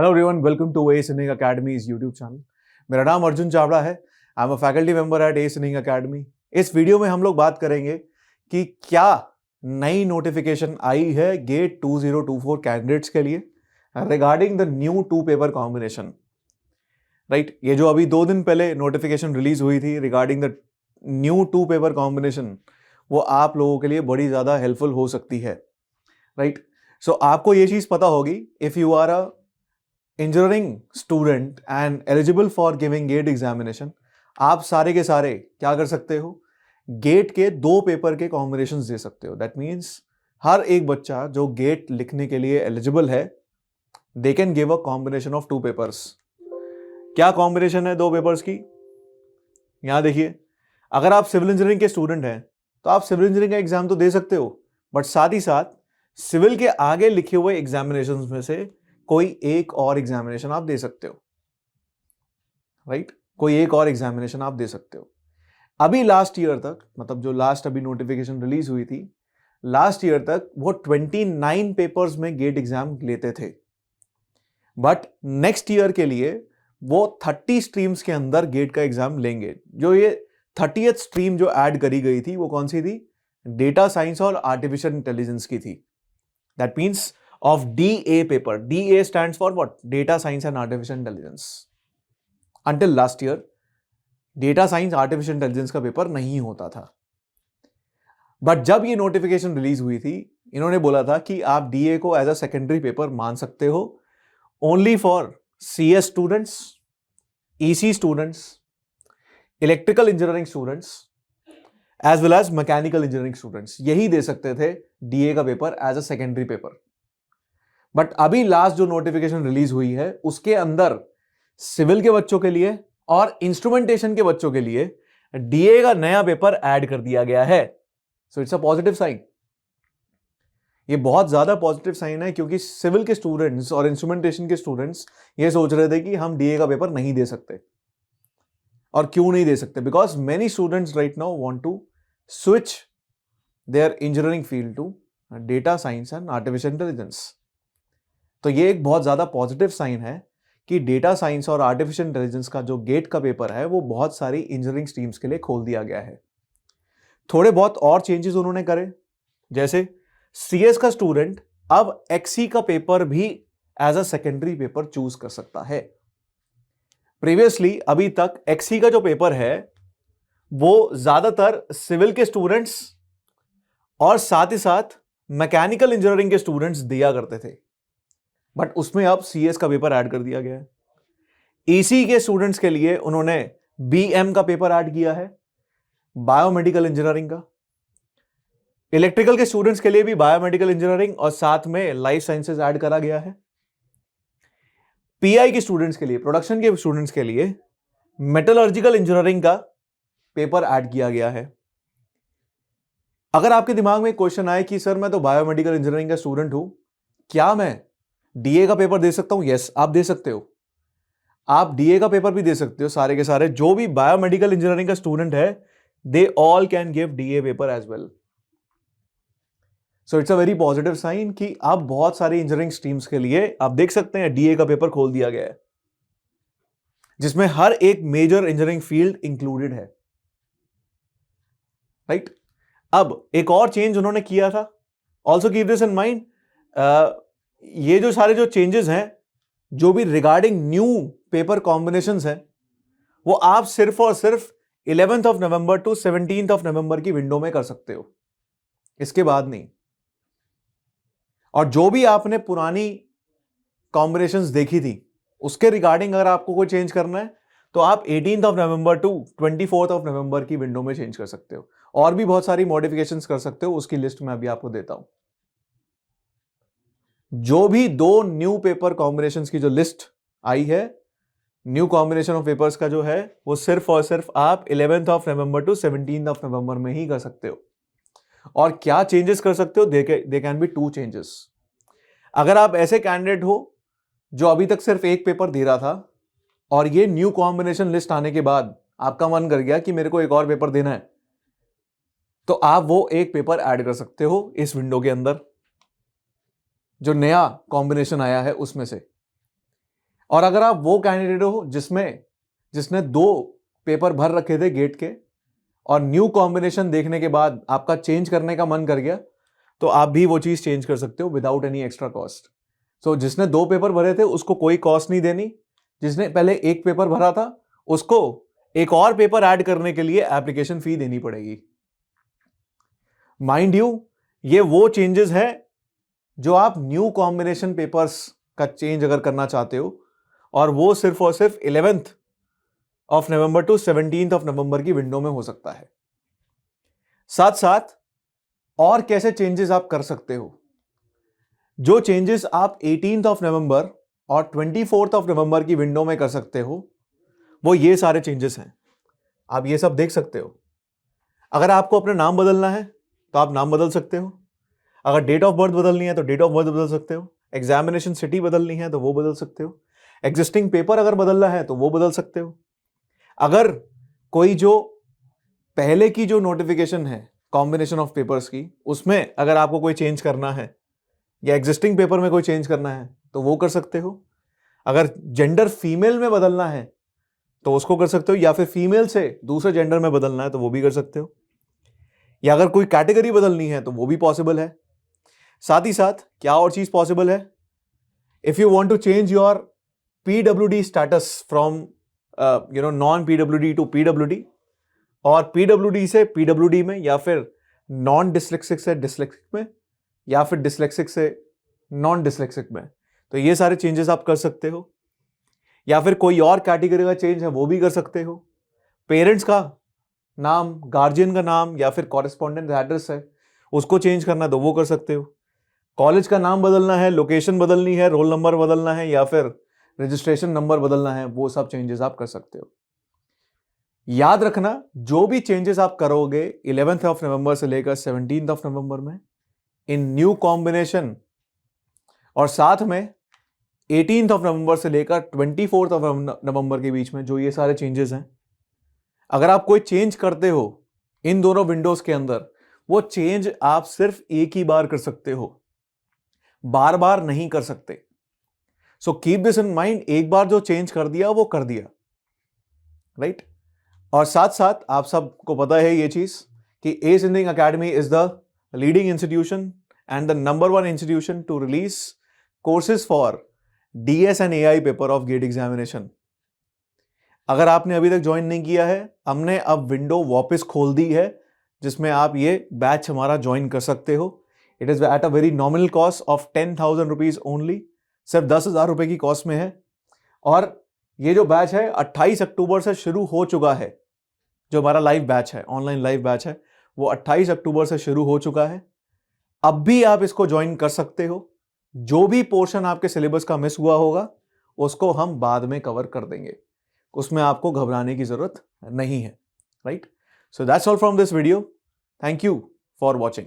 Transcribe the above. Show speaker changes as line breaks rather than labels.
Hello everyone, welcome to ACE Engineering Academy's YouTube channel. मेरा नाम अर्जुन चावड़ा है। I am a faculty member at ACE Engineering Academy. इस video में हम लोग बात करेंगे कि क्या नई नोटिफिकेशन आई है गेट 2024 कैंडिडेट्स के लिए regarding the new two paper combination. Right, ये जो अभी 2 दिन पहले नोटिफिकेशन रिलीज हुई थी regarding the new two paper combination, वो आप लोगों के लिए बड़ी ज्यादा हेल्पफुल हो सकती है। राइट, सो आपको ये चीज पता होगी, if you are a engineering student and eligible for giving GATE examination, आप सारे के सारे क्या कर सकते हो, गेट के 2 पेपर के कॉम्बिनेशंस दे सकते हो। दैट मीन्स हर एक बच्चा जो गेट लिखने के लिए एलिजिबल है, they can give a combination of 2 papers. क्या कॉम्बिनेशन है 2 पेपर्स की, यहां देखिए। अगर आप सिविल इंजीनियरिंग के स्टूडेंट हैं तो आप सिविल इंजीनियरिंग का एग्जाम तो दे सकते हो, बट साथ ही साथ सिविल के आगे लिखे हुए एग्जामिनेशन में से कोई एक और एग्जामिनेशन आप दे सकते हो। राइट, कोई एक और एग्जामिनेशन आप दे सकते हो। अभी लास्ट ईयर तक, मतलब जो लास्ट अभी नोटिफिकेशन रिलीज हुई थी, लास्ट ईयर तक वो 29 पेपर्स में गेट एग्जाम लेते थे, बट नेक्स्ट ईयर के लिए वो 30 स्ट्रीम्स के अंदर गेट का एग्जाम लेंगे। जो ये 30th स्ट्रीम जो ऐड करी गई थी वो कौन सी थी, डेटा साइंस और आर्टिफिशियल इंटेलिजेंस की थी। That means of DA paper. DA stands for what? Data Science and Artificial Intelligence. Until last year, Data Science Artificial Intelligence का पेपर नहीं होता था। बट जब ये नोटिफिकेशन रिलीज हुई थी, इन्होंने बोला था कि आप DA को एज अ सेकेंडरी पेपर मान सकते हो, only for CS students, EC students, electrical engineering students as well as mechanical engineering students, यही दे सकते थे DA का paper as a secondary paper. But अभी लास्ट जो नोटिफिकेशन रिलीज हुई है उसके अंदर सिविल के बच्चों के लिए और इंस्ट्रूमेंटेशन के बच्चों के लिए DA का नया पेपर ऐड कर दिया गया है। So it's a positive sign. ये बहुत ज्यादा पॉजिटिव साइन है, क्योंकि सिविल के स्टूडेंट्स और इंस्ट्रूमेंटेशन के स्टूडेंट्स ये सोच रहे थे कि हम DA का पेपर नहीं दे सकते। और क्यों नहीं दे सकते? Because many students right now want to switch their engineering field to data science and artificial intelligence. तो ये एक बहुत ज्यादा पॉजिटिव साइन है कि डेटा साइंस और आर्टिफिशियल इंटेलिजेंस का जो गेट का पेपर है वो बहुत सारी इंजीनियरिंग स्ट्रीम्स के लिए खोल दिया गया है। थोड़े बहुत और चेंजेस उन्होंने करे, जैसे CS का स्टूडेंट अब XE का पेपर भी as a secondary paper choose कर सकता है। प्रीवियसली अभी तक XE का जो पेपर है वो ज्यादातर सिविल के स्टूडेंट्स और साथ ही साथ मैकेनिकल इंजीनियरिंग के स्टूडेंट्स दिया करते थे, बट उसमें अब CS का पेपर ऐड कर दिया गया है। EC के स्टूडेंट्स के लिए उन्होंने BM का पेपर ऐड किया है, बायोमेडिकल इंजीनियरिंग का। इलेक्ट्रिकल के स्टूडेंट्स के लिए भी बायोमेडिकल इंजीनियरिंग और साथ में लाइफ साइंसेज ऐड करा गया है। PI के स्टूडेंट्स के लिए, प्रोडक्शन के स्टूडेंट्स के लिए मेटलर्जिकल इंजीनियरिंग का पेपर ऐड किया गया है। अगर आपके दिमाग में क्वेश्चन आए कि सर मैं तो बायोमेडिकल इंजीनियरिंग का स्टूडेंट हूं, क्या मैं DA का पेपर दे सकता हूं? यस, आप दे सकते हो। आप DA का पेपर भी दे सकते हो। सारे के सारे जो भी बायोमेडिकल इंजीनियरिंग का स्टूडेंट है, they all can give DA paper as well. So it's a very positive sign कि अब बहुत सारी इंजीनियरिंग स्ट्रीम्स के लिए आप देख सकते हैं DA का पेपर खोल दिया गया है, जिसमें हर एक मेजर इंजीनियरिंग फील्ड इंक्लूडेड है। राइट, अब एक और चेंज उन्होंने किया था, also keep this in mind. ये जो सारे जो चेंजेस हैं, जो भी रिगार्डिंग न्यू पेपर कॉम्बिनेशंस हैं, वो आप सिर्फ और सिर्फ 11th of November to 17th of November की विंडो में कर सकते हो, इसके बाद नहीं। और जो भी आपने पुरानी कॉम्बिनेशंस देखी थी उसके रिगार्डिंग अगर आपको कोई चेंज करना है तो आप 18th of November to 24th of November की विंडो में चेंज कर सकते हो। और भी बहुत सारी मॉडिफिकेशंस कर सकते हो, उसकी लिस्ट मैं अभी आपको देता हूं। जो भी 2 न्यू पेपर कॉम्बिनेशंस की जो लिस्ट आई है, न्यू कॉम्बिनेशन ऑफ पेपर्स का जो है, वो सिर्फ और सिर्फ आप 11th of November to 17th of November में ही कर सकते हो। और क्या चेंजेस कर सकते हो? They can be 2 changes. अगर आप ऐसे कैंडिडेट हो जो अभी तक सिर्फ एक पेपर दे रहा था और ये न्यू कॉम्बिनेशन लिस्ट आने के बाद आपका मन कर गया कि मेरे को एक और पेपर देना है, तो आप वो एक पेपर ऐड कर सकते हो इस विंडो के अंदर, जो नया कॉम्बिनेशन आया है उसमें से। और अगर आप वो कैंडिडेट हो जिसने 2 पेपर भर रखे थे गेट के और न्यू कॉम्बिनेशन देखने के बाद आपका चेंज करने का मन कर गया, तो आप भी वो चीज चेंज कर सकते हो विदाउट एनी एक्स्ट्रा कॉस्ट। सो जिसने 2 पेपर भरे थे उसको कोई कॉस्ट नहीं देनी, जिसने पहले 1 पेपर भरा था उसको एक और पेपर ऐड करने के लिए एप्लीकेशन फी देनी पड़ेगी। माइंड यू, ये वो चेंजेस है जो आप न्यू कॉम्बिनेशन पेपर्स का चेंज अगर करना चाहते हो, और वो सिर्फ और सिर्फ 11th of November to 17th of November की विंडो में हो सकता है। साथ साथ और कैसे चेंजेस आप कर सकते हो, जो चेंजेस आप 18th ऑफ नवंबर और 24th ऑफ नवंबर की विंडो में कर सकते हो, वो ये सारे चेंजेस हैं। आप ये सब देख सकते हो। अगर आपको अपना नाम बदलना है तो आप नाम बदल सकते हो, अगर डेट ऑफ बर्थ बदलनी है तो डेट ऑफ बर्थ बदल सकते हो, एग्जामिनेशन सिटी बदलनी है तो वो बदल सकते हो, एग्जिस्टिंग पेपर अगर बदलना है तो वो बदल सकते हो। अगर कोई जो पहले की जो नोटिफिकेशन है कॉम्बिनेशन ऑफ पेपर्स की, उसमें अगर आपको कोई चेंज करना है या एग्जिस्टिंग पेपर में कोई चेंज करना है तो वो कर सकते हो। अगर जेंडर फीमेल में बदलना है तो उसको कर सकते हो, या फिर फीमेल से दूसरे जेंडर में बदलना है तो वो भी कर सकते हो, या अगर कोई कैटेगरी बदलनी है तो वो भी पॉसिबल है। साथ ही साथ क्या और चीज पॉसिबल है, if you want to change your PWD status from non PWD to PWD, और पीडब्ल्यूडी से पीडब्ल्यूडी में, या फिर नॉन डिसलेक्सिक से डिसलेक्सिक में, या फिर डिसलेक्सिक से नॉन डिसलेक्सिक में, तो ये सारे चेंजेस आप कर सकते हो। या फिर कोई और कैटेगरी का चेंज है वो भी कर सकते हो। पेरेंट्स का नाम, गार्जियन का नाम, या फिर कॉरेस्पॉन्डेंट एड्रेस है उसको चेंज करना है तो वो कर सकते हो। कॉलेज का नाम बदलना है, लोकेशन बदलनी है, रोल नंबर बदलना है, या फिर रजिस्ट्रेशन नंबर बदलना है, वो सब चेंजेस आप कर सकते हो। याद रखना, जो भी चेंजेस आप करोगे 11th ऑफ नवंबर से लेकर 17th ऑफ नवंबर में इन न्यू कॉम्बिनेशन, और साथ में 18th ऑफ नवंबर से लेकर 24th ऑफ नवंबर के बीच में जो ये सारे चेंजेस हैं, अगर आप कोई चेंज करते हो इन दोनों विंडोज के अंदर, वो चेंज आप सिर्फ एक ही बार कर सकते हो, बार बार नहीं कर सकते। So keep this in mind, एक बार जो चेंज कर दिया वो कर दिया, राइट। और साथ साथ आप सबको पता है ये चीज कि ACE engineering academy is the leading institution and the number 1 institution to release courses for DS and AI paper of GATE examination. अगर आपने अभी तक ज्वाइन नहीं किया है, हमने अब विंडो वापस खोल दी है जिसमें आप ये बैच हमारा ज्वाइन कर सकते हो। It is at a very nominal cost of 10,000 rupees only, सिर्फ 10,000 रुपए की कॉस्ट में है। और ये जो बैच है 28 अक्टूबर से शुरू हो चुका है। जो हमारा लाइव बैच है, ऑनलाइन लाइव बैच है, वो 28 अक्टूबर से शुरू हो चुका है। अब भी आप इसको ज्वाइन कर सकते हो। जो भी पोर्शन आपके सिलेबस का मिस हुआ होगा उसको हम बाद में कवर कर देंगे, उसमें आपको घबराने की जरूरत नहीं है, right. So that's all from this video. Thank you for watching.